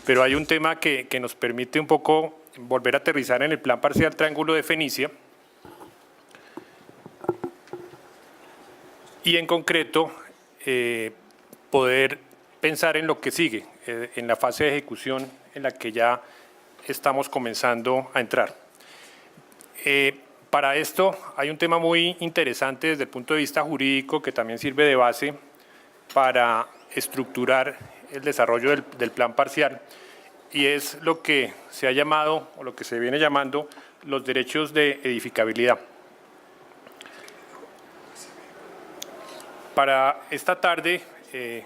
pero hay un tema que nos permite un poco volver a aterrizar en el plan parcial Triángulo de Fenicia, y en concreto poder pensar en lo que sigue, en la fase de ejecución en la que ya estamos comenzando a entrar. Para esto hay un tema muy interesante desde el punto de vista jurídico que también sirve de base para estructurar el desarrollo del plan parcial, y es lo que se ha llamado o lo que se viene llamando los derechos de edificabilidad. Para esta tarde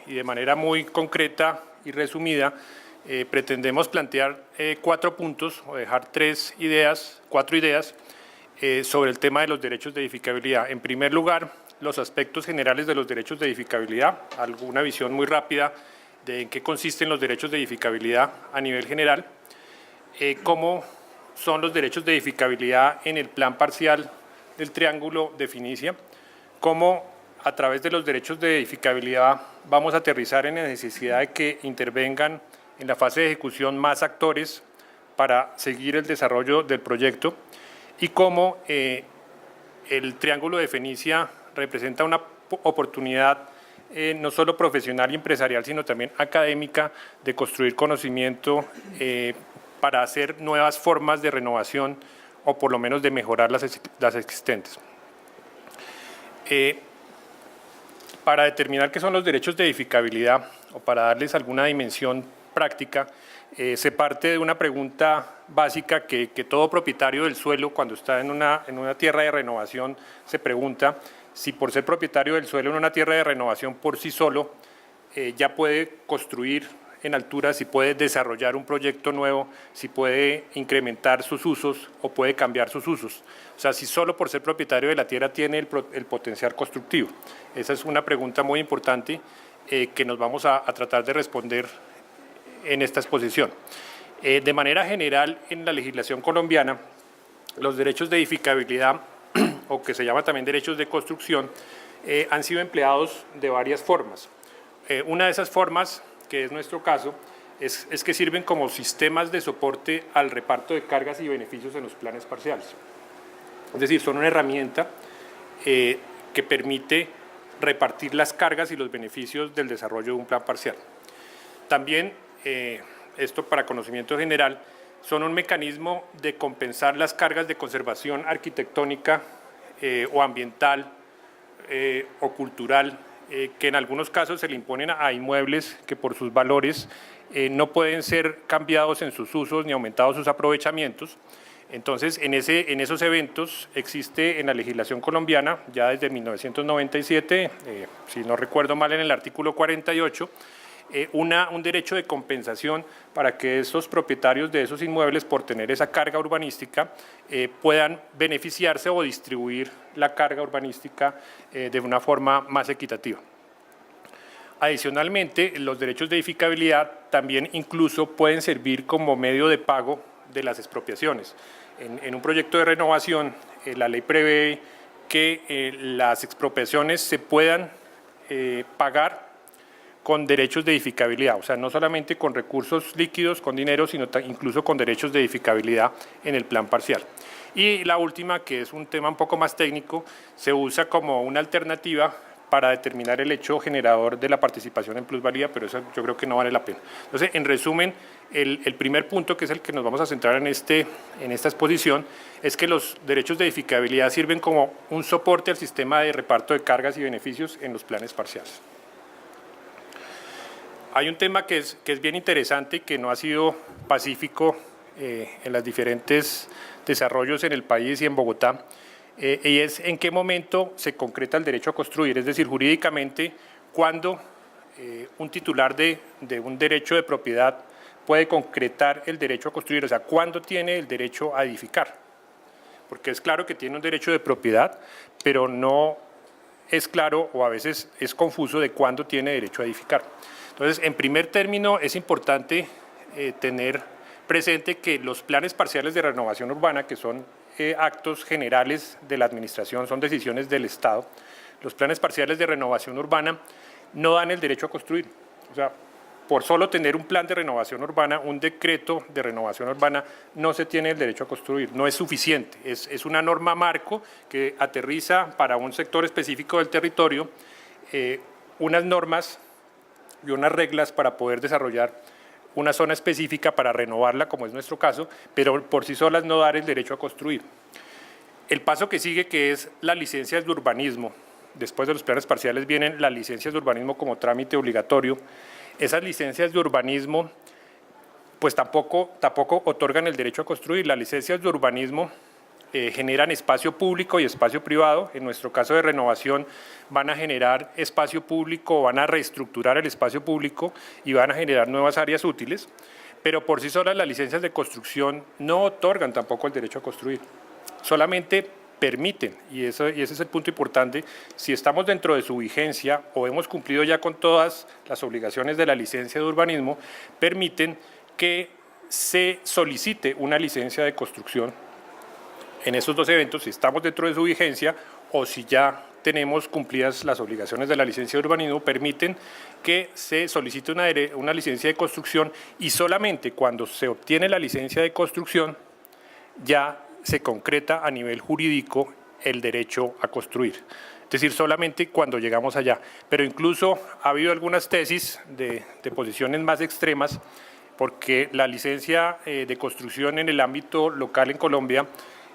y de manera muy concreta y resumida, pretendemos plantear 4 puntos o dejar 4 ideas sobre el tema de los derechos de edificabilidad. En primer lugar, los aspectos generales de los derechos de edificabilidad, alguna visión muy rápida de en qué consisten los derechos de edificabilidad a nivel general, cómo son los derechos de edificabilidad en el plan parcial del Triángulo de Fenicia, cómo a través de los derechos de edificabilidad vamos a aterrizar en la necesidad de que intervengan en la fase de ejecución más actores para seguir el desarrollo del proyecto, y cómo el Triángulo de Fenicia representa una oportunidad no solo profesional y empresarial, sino también académica, de construir conocimiento para hacer nuevas formas de renovación o por lo menos de mejorar las existentes. Para determinar qué son los derechos de edificabilidad o para darles alguna dimensión práctica, se parte de una pregunta básica que todo propietario del suelo, cuando está en una tierra de renovación, se pregunta si por ser propietario del suelo en una tierra de renovación por sí solo ya puede construir en altura, si puede desarrollar un proyecto nuevo, si puede incrementar sus usos o puede cambiar sus usos. O sea, si solo por ser propietario de la tierra tiene el potencial constructivo. Esa es una pregunta muy importante que nos vamos a tratar de responder en esta exposición. De manera general, en la legislación colombiana, los derechos de edificabilidad, o que se llama también derechos de construcción, han sido empleados de varias formas. Una de esas formas, que es nuestro caso, es que sirven como sistemas de soporte al reparto de cargas y beneficios en los planes parciales. Es decir, son una herramienta que permite repartir las cargas y los beneficios del desarrollo de un plan parcial. También, esto para conocimiento general, son un mecanismo de compensar las cargas de conservación arquitectónica o ambiental o cultural que en algunos casos se le imponen a inmuebles que por sus valores no pueden ser cambiados en sus usos ni aumentados sus aprovechamientos. Entonces, en esos eventos existe en la legislación colombiana, ya desde 1997, si no recuerdo mal, en el artículo 48, un derecho de compensación para que esos propietarios de esos inmuebles, por tener esa carga urbanística, puedan beneficiarse o distribuir la carga urbanística de una forma más equitativa. Adicionalmente, los derechos de edificabilidad también incluso pueden servir como medio de pago de las expropiaciones. En un proyecto de renovación, la ley prevé que las expropiaciones se puedan pagar con derechos de edificabilidad, o sea, no solamente con recursos líquidos, con dinero, sino incluso con derechos de edificabilidad en el plan parcial. Y la última, que es un tema un poco más técnico, se usa como una alternativa para determinar el hecho generador de la participación en plusvalía, pero eso yo creo que no vale la pena. Entonces, en resumen, el primer punto, que es el que nos vamos a centrar en esta exposición, es que los derechos de edificabilidad sirven como un soporte al sistema de reparto de cargas y beneficios en los planes parciales. Hay un tema que es bien interesante y que no ha sido pacífico en los diferentes desarrollos en el país y en Bogotá, y es en qué momento se concreta el derecho a construir, es decir, jurídicamente, cuándo un titular de un derecho de propiedad puede concretar el derecho a construir, o sea, cuándo tiene el derecho a edificar. Porque es claro que tiene un derecho de propiedad, pero no es claro o a veces es confuso de cuándo tiene derecho a edificar. Entonces, en primer término, es importante tener presente que los planes parciales de renovación urbana, que son actos generales de la administración, son decisiones del Estado, los planes parciales de renovación urbana no dan el derecho a construir. O sea, por solo tener un plan de renovación urbana, un decreto de renovación urbana, no se tiene el derecho a construir, no es suficiente, es una norma marco que aterriza para un sector específico del territorio unas normas y unas reglas para poder desarrollar una zona específica para renovarla, como es nuestro caso, pero por sí solas no dar el derecho a construir. El paso que sigue, que es las licencias de urbanismo, después de los planes parciales vienen las licencias de urbanismo como trámite obligatorio. Esas licencias de urbanismo pues tampoco otorgan el derecho a construir. Las licencias de urbanismo generan espacio público y espacio privado. En nuestro caso de renovación van a generar espacio público, van a reestructurar el espacio público y van a generar nuevas áreas útiles, pero por sí solas las licencias de construcción no otorgan tampoco el derecho a construir, solamente permiten, y ese es el punto importante, si estamos dentro de su vigencia o hemos cumplido ya con todas las obligaciones de la licencia de urbanismo, permiten que se solicite una licencia de construcción en esos dos eventos, si estamos dentro de su vigencia o si ya tenemos cumplidas las obligaciones de la licencia de urbanismo, permiten que se solicite una licencia de construcción y solamente cuando se obtiene la licencia de construcción ya se concreta a nivel jurídico el derecho a construir. Es decir, solamente cuando llegamos allá. Pero incluso ha habido algunas tesis de posiciones más extremas porque la licencia de construcción en el ámbito local en Colombia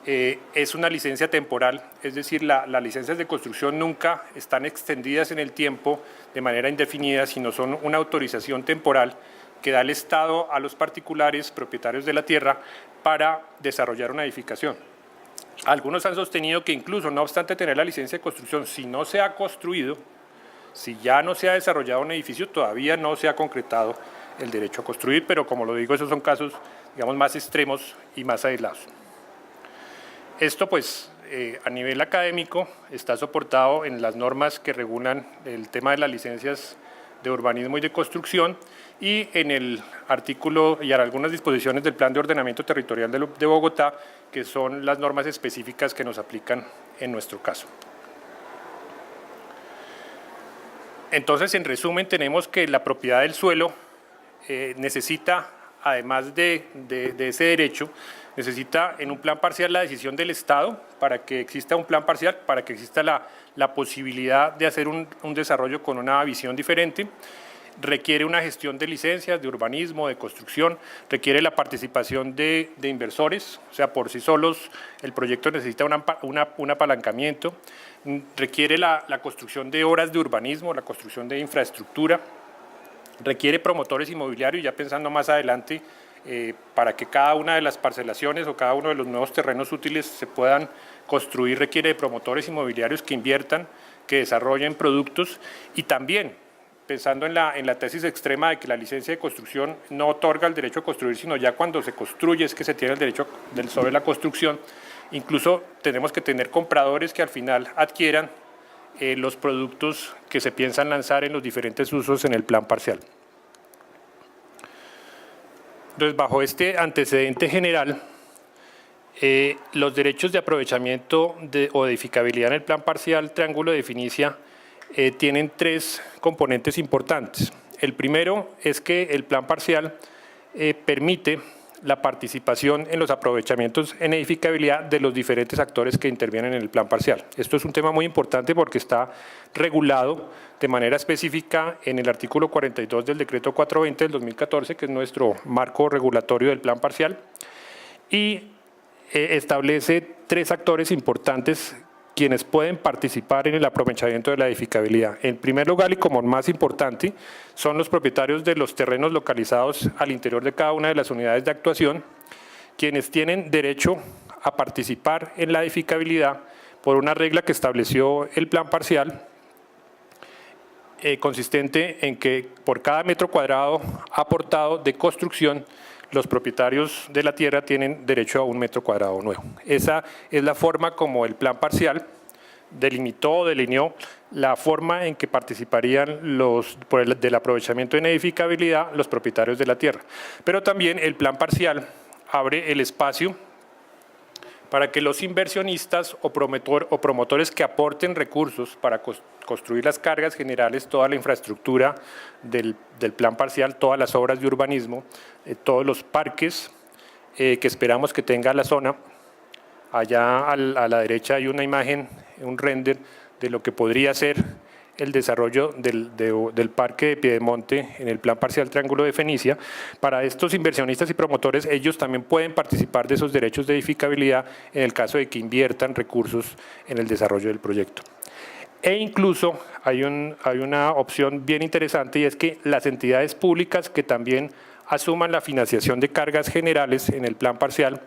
es una licencia temporal, es decir, las licencias de construcción nunca están extendidas en el tiempo de manera indefinida, sino son una autorización temporal que da el Estado a los particulares propietarios de la tierra para desarrollar una edificación. Algunos han sostenido que incluso, no obstante tener la licencia de construcción, si no se ha construido, si ya no se ha desarrollado un edificio, todavía no se ha concretado el derecho a construir, pero como lo digo, esos son casos, digamos, más extremos y más aislados. Esto, pues, a nivel académico está soportado en las normas que regulan el tema de las licencias de urbanismo y de construcción y en el artículo y en algunas disposiciones del Plan de Ordenamiento Territorial de Bogotá, que son las normas específicas que nos aplican en nuestro caso. Entonces, en resumen, tenemos que la propiedad del suelo necesita, además de ese derecho, necesita en un plan parcial la decisión del Estado para que exista un plan parcial, para que exista la posibilidad de hacer un desarrollo con una visión diferente. Requiere una gestión de licencias, de urbanismo, de construcción, requiere la participación de inversores, o sea, por sí solos el proyecto necesita un apalancamiento, requiere la construcción de obras de urbanismo, la construcción de infraestructura, requiere promotores inmobiliarios, ya pensando más adelante, para que cada una de las parcelaciones o cada uno de los nuevos terrenos útiles se puedan construir, requiere de promotores inmobiliarios que inviertan, que desarrollen productos y también, pensando en la tesis extrema de que la licencia de construcción no otorga el derecho a construir, sino ya cuando se construye es que se tiene el derecho sobre la construcción, incluso tenemos que tener compradores que al final adquieran los productos que se piensan lanzar en los diferentes usos en el plan parcial. Entonces, bajo este antecedente general, los derechos de aprovechamiento o edificabilidad en el plan parcial Triángulo de Finicia tienen tres componentes importantes. El primero es que el plan parcial permite la participación en los aprovechamientos en edificabilidad de los diferentes actores que intervienen en el plan parcial. Esto es un tema muy importante porque está regulado de manera específica en el artículo 42 del decreto 420 del 2014, que es nuestro marco regulatorio del plan parcial, y establece tres actores importantes quienes pueden participar en el aprovechamiento de la edificabilidad. En primer lugar, y como más importante, son los propietarios de los terrenos localizados al interior de cada una de las unidades de actuación, quienes tienen derecho a participar en la edificabilidad por una regla que estableció el plan parcial, consistente en que por cada metro cuadrado aportado de construcción, los propietarios de la tierra tienen derecho a un metro cuadrado nuevo. Esa es la forma como el plan parcial delineó la forma en que participarían del aprovechamiento en edificabilidad los propietarios de la tierra. Pero también el plan parcial abre el espacio para que los inversionistas o promotores que aporten recursos para construir las cargas generales, toda la infraestructura del plan parcial, todas las obras de urbanismo, todos los parques que esperamos que tenga la zona. Allá a la derecha hay una imagen, un render de lo que podría ser el desarrollo del parque de Piedemonte en el plan parcial Triángulo de Fenicia. Para estos inversionistas y promotores, ellos también pueden participar de esos derechos de edificabilidad en el caso de que inviertan recursos en el desarrollo del proyecto. E incluso hay una opción bien interesante, y es que las entidades públicas que también asuman la financiación de cargas generales en el plan parcial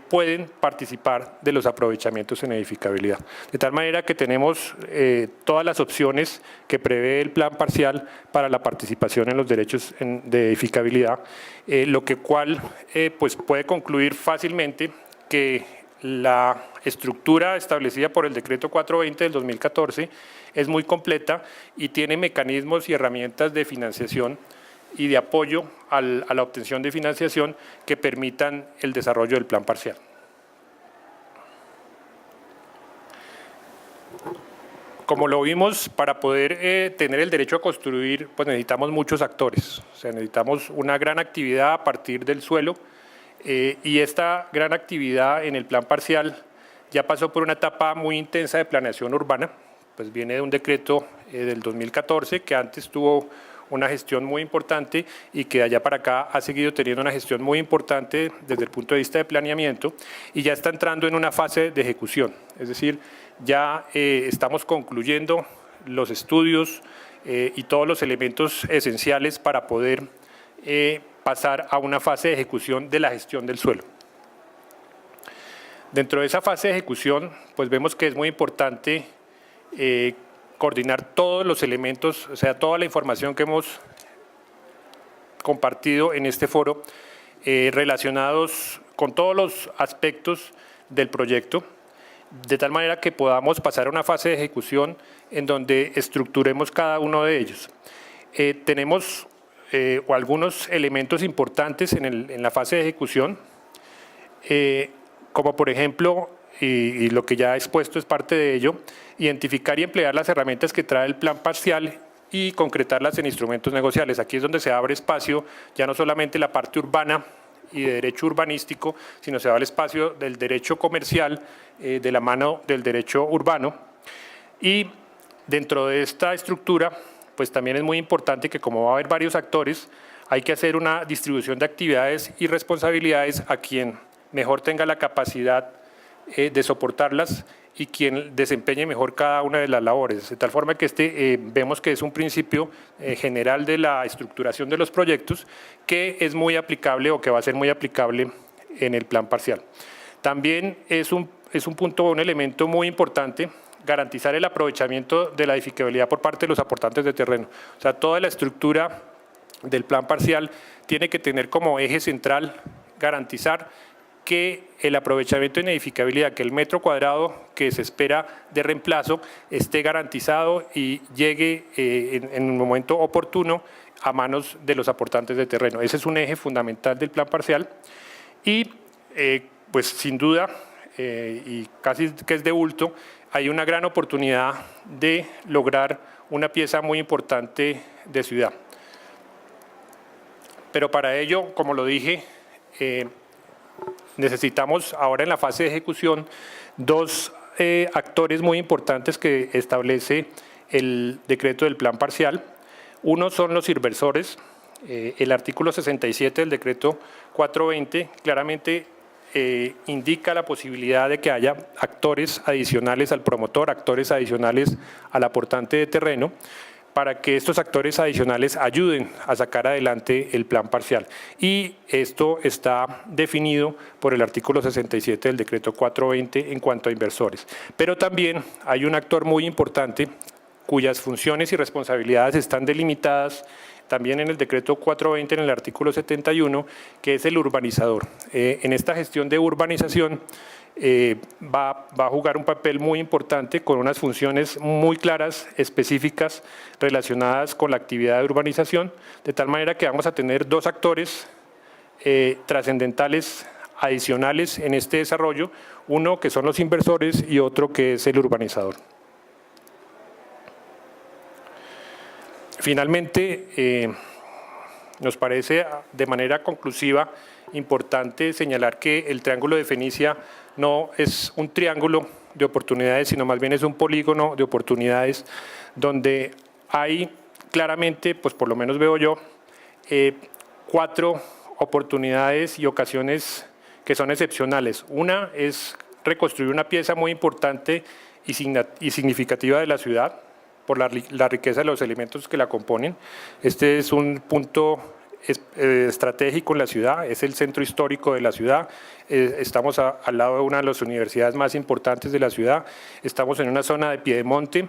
pueden participar de los aprovechamientos en edificabilidad. De tal manera que tenemos todas las opciones que prevé el plan parcial para la participación en los derechos de edificabilidad, lo que pues puede concluir fácilmente que la estructura establecida por el decreto 420 del 2014 es muy completa y tiene mecanismos y herramientas de financiación y de apoyo a la obtención de financiación que permitan el desarrollo del plan parcial. Como lo vimos, para poder tener el derecho a construir, pues necesitamos muchos actores. O sea, necesitamos una gran actividad a partir del suelo, y esta gran actividad en el plan parcial ya pasó por una etapa muy intensa de planeación urbana. Pues viene de un decreto del 2014 que antes tuvo una gestión muy importante y que de allá para acá ha seguido teniendo una gestión muy importante desde el punto de vista de planeamiento, y ya está entrando en una fase de ejecución. Es decir, ya estamos concluyendo los estudios y todos los elementos esenciales para poder pasar a una fase de ejecución de la gestión del suelo. Dentro de esa fase de ejecución, pues vemos que es muy importante coordinar todos los elementos, o sea, toda la información que hemos compartido en este foro relacionados con todos los aspectos del proyecto, de tal manera que podamos pasar a una fase de ejecución en donde estructuremos cada uno de ellos. Tenemos algunos elementos importantes en la fase de ejecución, como por ejemplo, y lo que ya he expuesto es parte de ello, identificar y emplear las herramientas que trae el plan parcial y concretarlas en instrumentos negociables. Aquí es donde se abre espacio ya no solamente la parte urbana y de derecho urbanístico, sino se abre el espacio del derecho comercial de la mano del derecho urbano. Y dentro de esta estructura, pues también es muy importante que, como va a haber varios actores, hay que hacer una distribución de actividades y responsabilidades a quien mejor tenga la capacidad de soportarlas y quien desempeñe mejor cada una de las labores, de tal forma que vemos que es un principio general de la estructuración de los proyectos que es muy aplicable o que va a ser muy aplicable en el plan parcial. También es un elemento muy importante garantizar el aprovechamiento de la edificabilidad por parte de los aportantes de terreno. O sea, toda la estructura del plan parcial tiene que tener como eje central garantizar que el aprovechamiento en edificabilidad, que el metro cuadrado que se espera de reemplazo esté garantizado y llegue en un momento oportuno a manos de los aportantes de terreno. Ese es un eje fundamental del plan parcial y pues sin duda, y casi que es de bulto, hay una gran oportunidad de lograr una pieza muy importante de ciudad. Pero para ello, como lo dije, necesitamos ahora en la fase de ejecución dos actores muy importantes que establece el decreto del plan parcial. Uno son los inversores. El artículo 67 del decreto 420 claramente indica la posibilidad de que haya actores adicionales al promotor, actores adicionales al aportante de terreno, para que estos actores adicionales ayuden a sacar adelante el plan parcial. Y esto está definido por el artículo 67 del decreto 420 en cuanto a inversores. Pero también hay un actor muy importante cuyas funciones y responsabilidades están delimitadas también en el decreto 420 en el artículo 71, que es el urbanizador. En esta gestión de urbanización va a jugar un papel muy importante con unas funciones muy claras, específicas, relacionadas con la actividad de urbanización, de tal manera que vamos a tener dos actores trascendentales adicionales en este desarrollo, uno que son los inversores y otro que es el urbanizador. Finalmente, nos parece de manera conclusiva importante señalar que el Triángulo de Fenicia no es un triángulo de oportunidades, sino más bien es un polígono de oportunidades donde hay claramente, pues por lo menos veo yo, 4 oportunidades y ocasiones que son excepcionales. Una es reconstruir una pieza muy importante y significativa de la ciudad, por la riqueza de los elementos que la componen. Este es un punto estratégico en la ciudad, es el centro histórico de la ciudad, estamos al lado de una de las universidades más importantes de la ciudad, estamos en una zona de piedemonte,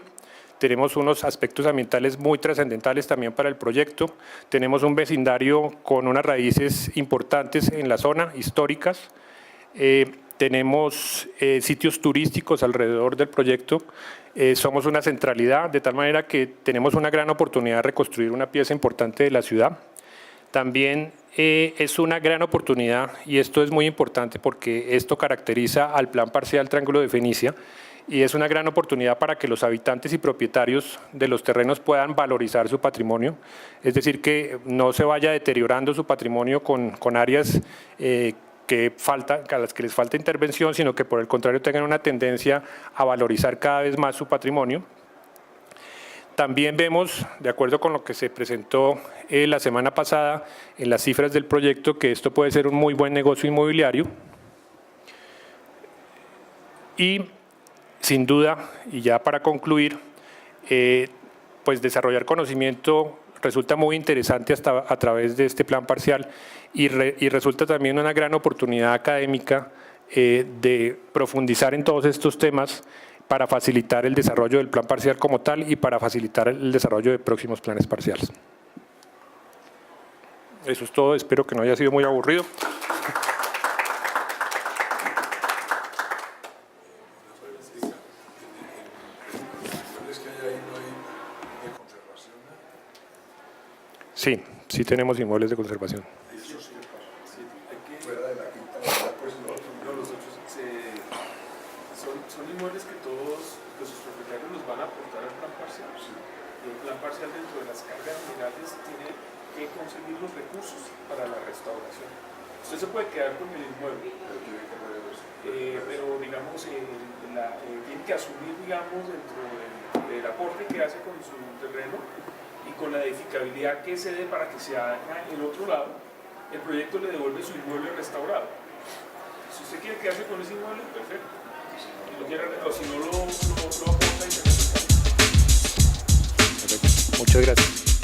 tenemos unos aspectos ambientales muy trascendentales también para el proyecto, tenemos un vecindario con unas raíces importantes en la zona, históricas, tenemos sitios turísticos alrededor del proyecto, somos una centralidad, de tal manera que tenemos una gran oportunidad de reconstruir una pieza importante de la ciudad. También es una gran oportunidad, y esto es muy importante porque esto caracteriza al Plan Parcial Triángulo de Fenicia, y es una gran oportunidad para que los habitantes y propietarios de los terrenos puedan valorizar su patrimonio, es decir, que no se vaya deteriorando su patrimonio con áreas a las que les falta intervención, sino que por el contrario tengan una tendencia a valorizar cada vez más su patrimonio. También vemos, de acuerdo con lo que se presentó la semana pasada en las cifras del proyecto, que esto puede ser un muy buen negocio inmobiliario. Y sin duda, y ya para concluir, pues desarrollar conocimiento resulta muy interesante a través de este plan parcial y resulta también una gran oportunidad académica de profundizar en todos estos temas para facilitar el desarrollo del plan parcial como tal y para facilitar el desarrollo de próximos planes parciales. Eso es todo, espero que no haya sido muy aburrido. Sí, sí tenemos inmuebles de conservación. Son inmuebles que todos los propietarios los van a aportar al plan parcial. El plan parcial, dentro de las cargas generales, tiene que conseguir los recursos para la restauración. Usted se puede quedar con el inmueble, pero digamos, tiene que asumir, digamos, dentro del aporte que hace con su terreno y con la edificabilidad que se dé para que se haga el otro lado, el proyecto le devuelve su inmueble restaurado. Si usted quiere quedarse con ese inmueble, perfecto. O si no lo aporta y se... Muchas gracias.